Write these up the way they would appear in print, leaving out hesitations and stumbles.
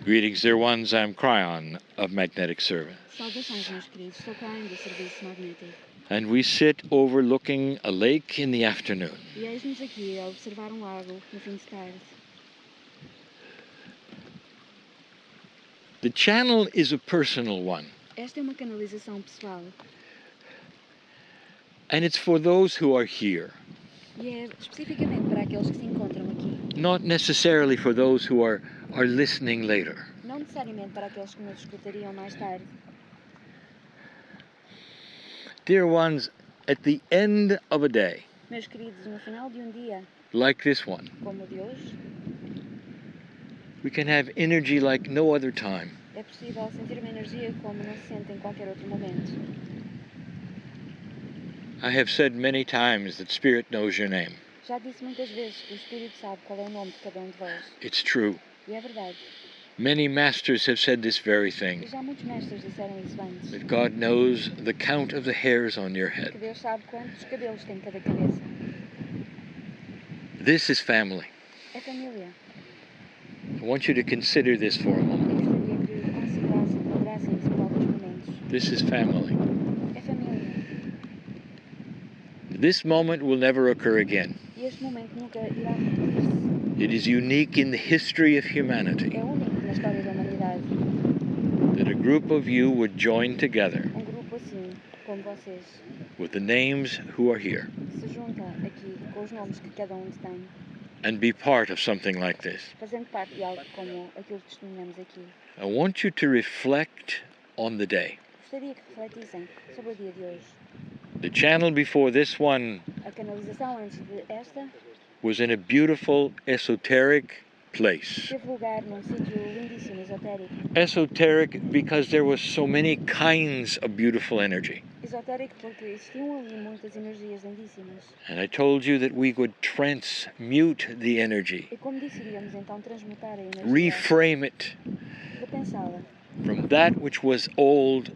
Greetings, dear ones. I'm Kryon of Magnetic Service. Saudações, meus queridos. Sou Kryon do Serviço Magnético. And we sit overlooking a lake in the afternoon. E eis-nos aqui a observar lago no fim de tarde. The channel is a personal one. Esta é uma canalização pessoal. And it's for those who are here. E é especificamente para aqueles que se encontram aqui. Not necessarily for those who are listening later. Não necessariamente para aqueles que nos escutariam mais tarde. Dear ones, at the end of a day, Meus queridos, no final de dia, like this one, como o de hoje, we can have energy like no other time. é possível sentir uma energia como não se sente em qualquer outro momento. I have said many times that Spirit knows your name. Já disse muitas vezes que o Espírito sabe qual é o nome de cada de vós. It's true. E é verdade. Many masters have said this very E thing. já muitos mestres disseram isso antes. That God knows the count of the hairs on your Que head. Deus sabe quantos cabelos tem cada cabeça. This is family. É família. I want you to consider this for a moment. Eu gostaria que considerassem isso por alguns momentos. This is family. É família. This moment will never occur again. E este momento nunca irá repetir-se. It is unique in the history of humanity É único na história da humanidade. that a group of you would join together Grupo assim, como vocês, with the names who are here que se junta aqui com os nomes que cada tem, and be part of something like this. fazendo parte de algo como aquilo que testemunhamos aqui. I want you to reflect on the day. Gostaria que refletissem sobre o dia de hoje. The channel before this one A canalização antes de esta was in a beautiful esoteric place. teve lugar num sítio lindíssimo, esotérico. Esoteric because there was so many kinds of beautiful energy. Esotérico porque existiam ali muitas energias lindíssimas. And I told you that we would transmute the energy, E como disse, iríamos então transmutar a energia, reframe it repensá-la from that which was old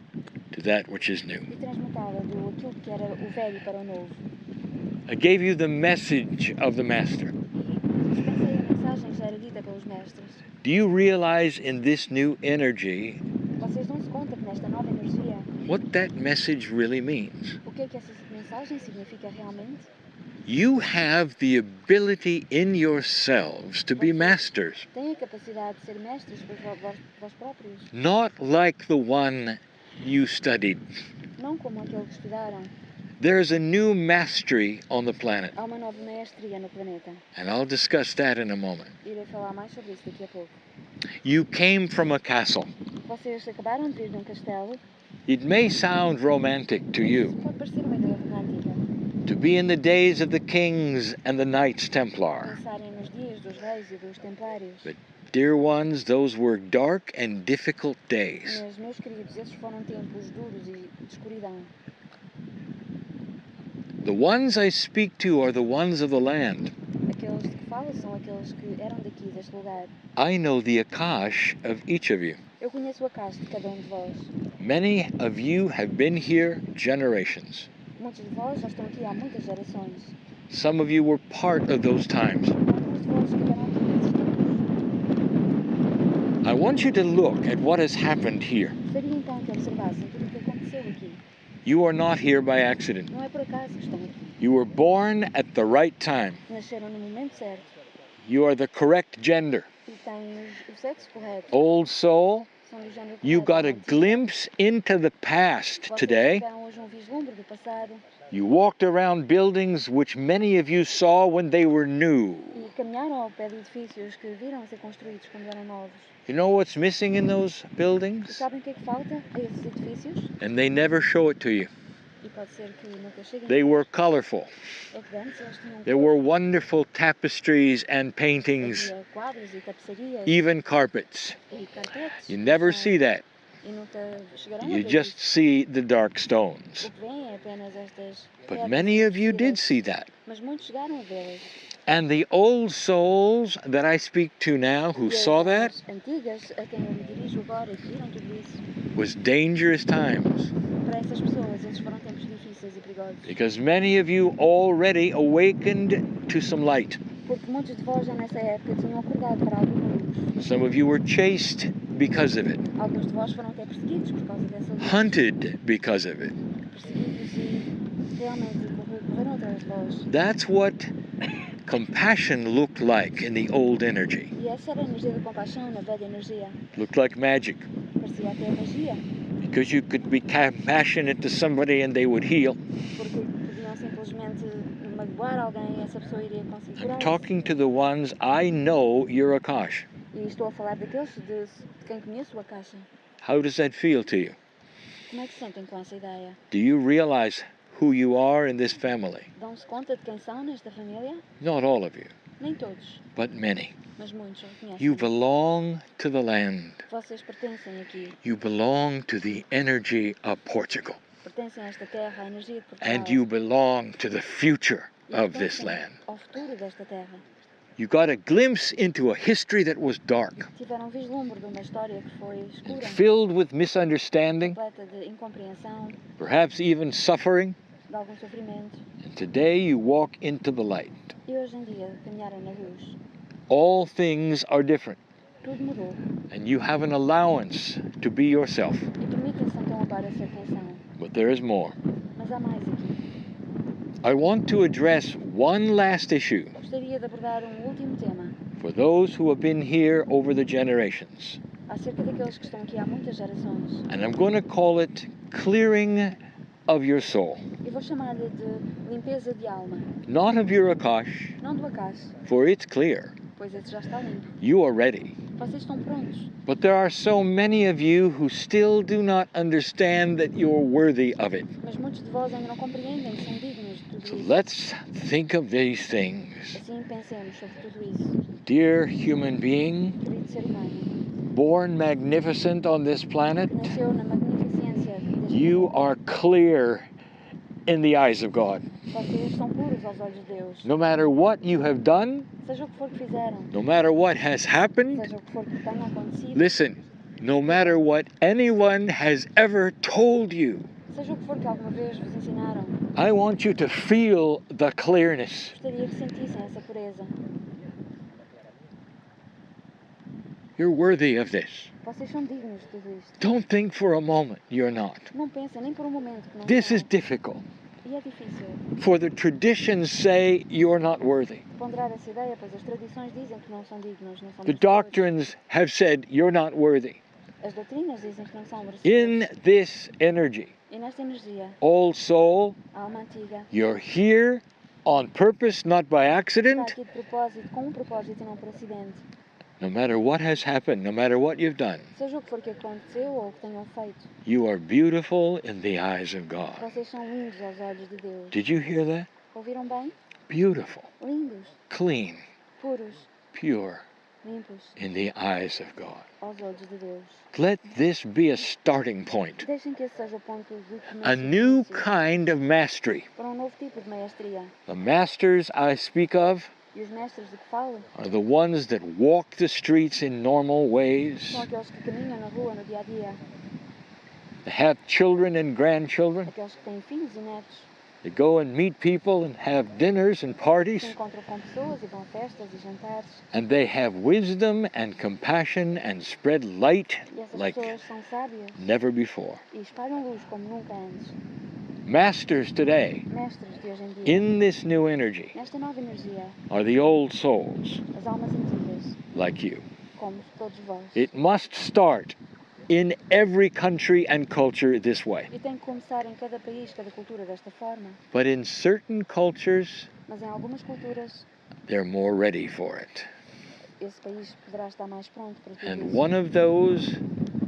to that which is new. e transmutá-la do aquilo que era o velho para o novo. I gave you the message of the Master. E dispensei a mensagem que já era dita pelos mestres. Do you realize in this new energy Vocês dão-se conta que nesta nova energia, what that message really means? o que é que essa mensagem significa realmente? You have the ability in yourselves to be masters, Têm a capacidade de ser mestres por vós próprios, not like the one you studied. não como aquele que estudaram. There's a new mastery on the planet, Há uma nova maestria no planeta. and I'll discuss that in a moment. Irei falar mais sobre isso daqui a pouco. You came from a castle. Vocês acabaram de vir de um castelo. It may sound romantic to you Pode parecer uma ideia romântica. to be in the days of the kings and the knights templar. Pensarem nos dias dos reis e dos templários. But dear ones, those were dark and difficult days. Mas, meus queridos, esses foram tempos duros e de escuridão. The ones I speak to are the ones of the land. Aqueles de que falo são aqueles que eram daqui, deste lugar. I know the Akash of each of you. Eu conheço a casa de cada de vós. Many of you have been here generations. Muitos de vós já estão aqui há muitas gerações. Some of you were part of those times. Alguns de vós estiveram aqui nesses tempos. I want you to look at what has happened here. Gostaria então que observassem tudo o que aconteceu aqui. You are not here by accident. Não é por acaso que estão aqui. You were born at the right time. Nasceram no momento certo You are the correct gender. e têm o sexo correto. Old soul, São do género you got correto. a glimpse into the past Vocês today. tiveram hoje vislumbre do passado You walked around buildings which many of you saw when they were new. e caminharam ao pé de edifícios que viram a ser construídos quando eram novos. You know what's missing in those E buildings? sabem o que é que falta a esses edifícios? And they never show it to you. E pode ser que nunca cheguem. They were colorful. É que antes eles tinham There were wonderful tapestries and paintings, havia quadros e tapeçarias even carpets. e carpetes. You never see that. E nunca chegarão a You ver just isso. see the dark O stones. que vêm é apenas estas But pedras many of you did escuras. see that. Mas muitos chegaram a vê-las. And the old souls that I speak to now who E saw that as antigas a quem eu me dirijo agora e que viram tudo isso, was dangerous times. para essas pessoas esses foram tempos difíceis e perigosos. Because many of you already awakened to some light. Porque muitos de vós já nessa época tinham acordado para alguma luz. Some of you were chased because of it, Alguns de vós foram até perseguidos por causa dessa luz. hunted because of it. Perseguidos e realmente correram atrás de vós. That's what compassion looked like in the old energy. E essa era a energia da compaixão na velha energia. Looked like magic. Parecia até magia. Because you could be compassionate to somebody and they would heal. Porque podiam simplesmente magoar alguém e essa pessoa iria conseguir I'm curar. talking to the ones I know you're Akash. E estou a falar daqueles de quem conheço a caixa. How does that feel to you? Como é que se sentem com essa ideia? Do you realize who you are in this family? Dão-se conta de quem são nesta família? Not all of you, Nem todos, but many. mas muitos reconhecem. You belong to the land. Vocês pertencem aqui. You belong to the energy of Portugal. Pertencem a esta terra, à energia de Portugal. And you belong to the future E of this pertencem land. ao futuro desta terra. You got a glimpse into a history that was dark, Tiveram vislumbre de uma história que foi escura, filled with misunderstanding, completa de incompreensão, perhaps even suffering. de algum sofrimento. And today you walk into the light. E hoje em dia caminharam na luz. All things are different, Tudo mudou. and you have an allowance to be yourself. E permitem-se então agora ser quem são. But there is more. Mas há mais aqui. I want to address one last issue Gostaria de abordar último tema, for those who have been here over the generations. acerca daqueles que estão aqui há muitas gerações. And I'm going to call it clearing of your soul. E vou chamar-lhe de limpeza de alma. Not of your Akash, Não do acaso, for it's clear. pois esse já está limpo. You are ready. Vocês estão prontos. But there are so many of you who still do not understand that you're worthy of it. Mas muitos de vós ainda não compreendem que são dignos de tudo So isso. let's think of these things. Assim pensemos sobre tudo isso. Dear human being, Querido ser humano, born magnificent on this planet, que nasceu na magnificência deste you mundo. are clear in the eyes of God. Vocês são puros aos olhos de Deus. No matter what you have done, Seja o que for que fizeram, no matter what has happened, seja o que for que tenha acontecido, listen, no matter what anyone has ever told you, seja o que for que alguma vez vos ensinaram, I want you to feel the clearness. gostaria que sentissem essa pureza. You're worthy of this. Vocês são dignos de tudo isto. Don't think for a moment you're not. Não pensem nem por um momento que não This são. is difficult. E é difícil For the traditions say you're not worthy. ponderar essa ideia, pois as tradições dizem que não são dignos, não são The merecedores. doctrines have said you're not worthy. As doutrinas dizem que não são In merecedores. this energy, E nesta energia, old soul, a alma antiga you're here on purpose, not by está accident. aqui de propósito, com um propósito e não por acidente. No matter what has happened, no matter what you've done, Seja o que for que aconteceu ou o que tenham feito, you are beautiful in the eyes of God. vocês são lindos aos olhos de Deus. Did you hear that? Ouviram bem? Beautiful, Lindos, clean, puros, pure limpos in the eyes of God. aos olhos de Deus. Let this be a starting point, Deixem que esse seja o ponto de começo a de new início kind of mastery. para um novo tipo de maestria. The masters I speak of E os mestres de que falo are the ones that walk the streets in normal ways, são aqueles que caminham na rua no dia a dia, that have children and grandchildren, aqueles que têm filhos e netos, that go and meet people and have dinners and que parties, se encontram com pessoas e vão a festas e jantares. and they have wisdom and compassion and spread light E essas like pessoas são sábias never before. e espalham luz como nunca antes. Masters today, Mestres de hoje em dia, in this new energy, nesta nova energia, are the old souls as almas antigas, like you. como todos vós. It must start in every country and culture this way. E tem que começar em cada país, cada cultura desta forma. But in certain cultures, Mas em algumas culturas, they're more ready for it. esse país poderá estar mais pronto para tudo And isso. one of those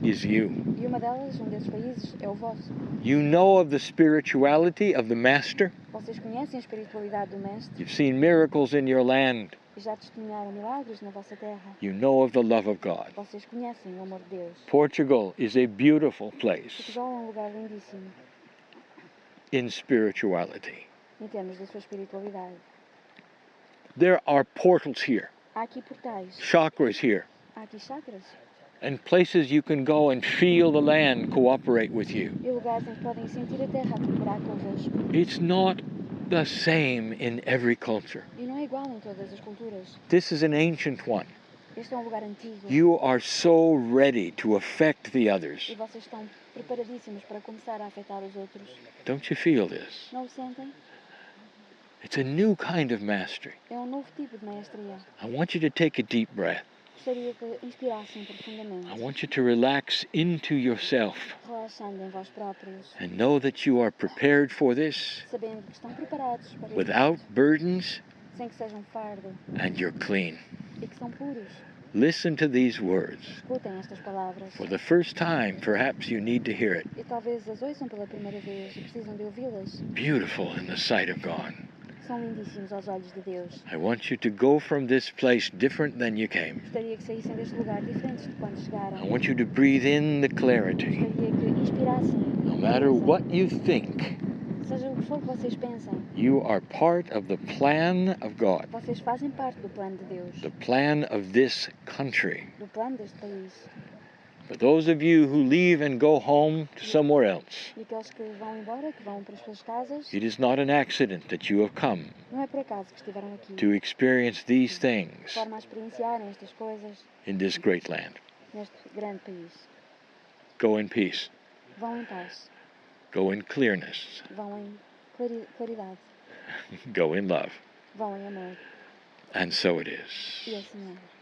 is you. E uma delas, um desses países, é o vosso. You know of the spirituality of the Master. Vocês conhecem a espiritualidade do Mestre You've seen miracles in your land. e já testemunharam milagres na vossa terra. You know of the love of God. Vocês conhecem o amor de Deus. Portugal is a beautiful place Portugal é um lugar lindíssimo in spirituality. em termos da sua espiritualidade. There are portals here, Há aqui portais, chakras here, há aqui chakras and places you can go and feel the land cooperate with you. e lugares em que podem sentir a terra a cooperar convosco. It's not the same in every culture. E não é igual em todas as culturas. This is an ancient one. Este é um lugar antigo. You are so ready to affect the E others. vocês estão preparadíssimos para começar a afetar os outros. Don't you feel this? Não o sentem? It's a new kind of mastery. É um novo tipo de maestria. I want you to take a deep breath. Gostaria que inspirassem profundamente, I want you to relax into yourself relaxando em vós próprios, and know that you are prepared for this sabendo que estão preparados para isto, without burdens sem que seja um fardo and you're clean. e que são puros. Listen to these words. Escutem estas palavras. For the first time, perhaps you need to hear it. E talvez as ouçam pela primeira vez e precisam de ouvi-las. Beautiful in the sight of God. São lindíssimos aos olhos de Deus. I want you to go from this place different than you came. Gostaria que saíssem deste lugar diferentes de quando chegaram. I want you to breathe in the clarity. Gostaria que inspirassem. No matter what you think, Seja o que for que vocês pensem, you are part of the plan of God, vocês fazem parte do plano de Deus, the plan of this country. do plano deste país. For those of you who leave and go home to somewhere else, E aqueles que vão embora, que vão para as suas casas, it is not an accident that you have come não é por acaso que estiveram aqui. to experience these De things forma a experienciarem estas coisas in this great land. neste grande país. Go in peace. Vão em paz, Go in clearness. vão em claridade, Go in love. vão em amor. And so it is. E assim é.